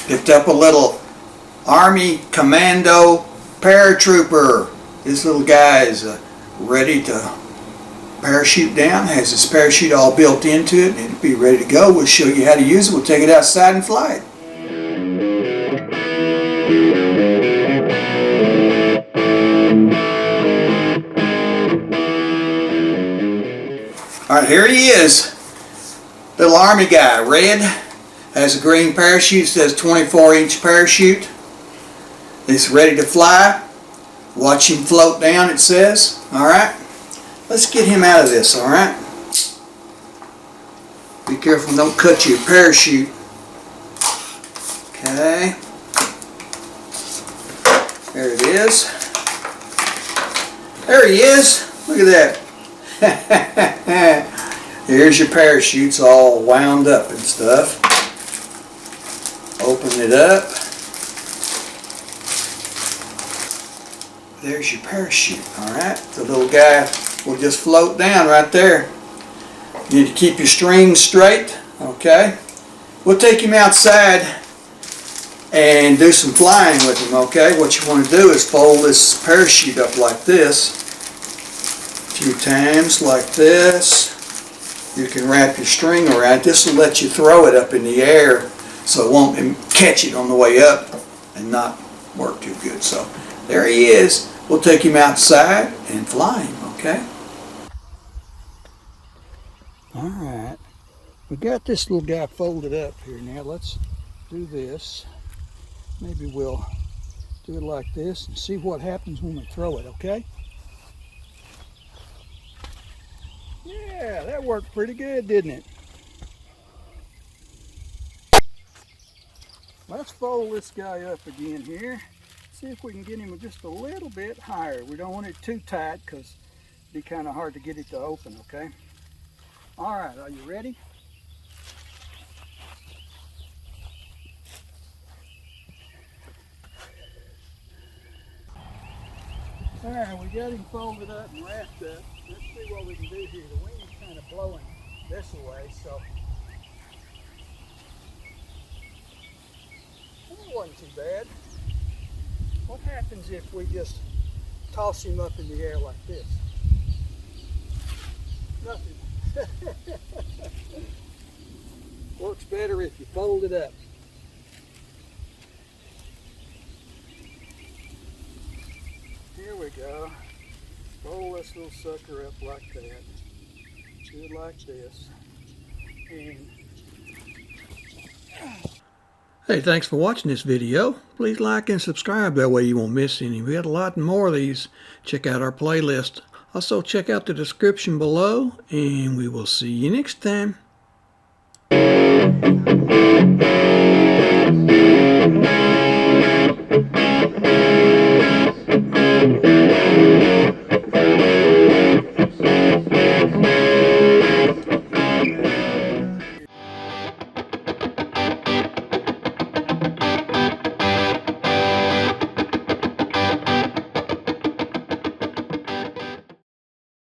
Picked up a little Army Commando Paratrooper. This little guy is ready to parachute down. Has his parachute all built into it and it'll be ready to go. We'll show you how to use it. We'll take it outside and fly it. Alright, here he is. Little Army guy, red. Has a green parachute, says 24-inch parachute. It's ready to fly. Watch him float down, it says. Alright, let's get him out of this, alright? Be careful, don't cut your parachute. Okay. There it is. There he is. Look at that. Here's your parachutes all wound up and stuff. Open it up. There's your parachute, alright? The little guy will just float down right there. You need to keep your strings straight, okay? We'll take him outside and do some flying with him, okay? What you want to do is fold this parachute up like this. A few times like this. You can wrap your string around it. This will let you throw it up in the air so it won't catch it on the way up and not work too good. So there he is. We'll take him outside and fly him, okay? Alright, we got this little guy folded up here. Now let's do this. Maybe we'll do it like this and see what happens when we throw it, okay? Yeah, that worked pretty good, didn't it? Let's fold this guy up again here. See if we can get him just a little bit higher. We don't want it too tight because it'd be kind of hard to get it to open, okay? All right, are you ready? All right, we got him folded up and wrapped up. Let's see what we can do here. The wind is kind of blowing this way, so it wasn't too bad. What happens if we just toss him up in the air like this? Nothing. Works better if you fold it up. Here we go. Fold this little sucker up like that. Do it like this. And hey, thanks for watching this video. Please like and subscribe, that way you won't miss any. We got a lot more of these. Check out our playlist. Also check out the description below, and we will see you next time.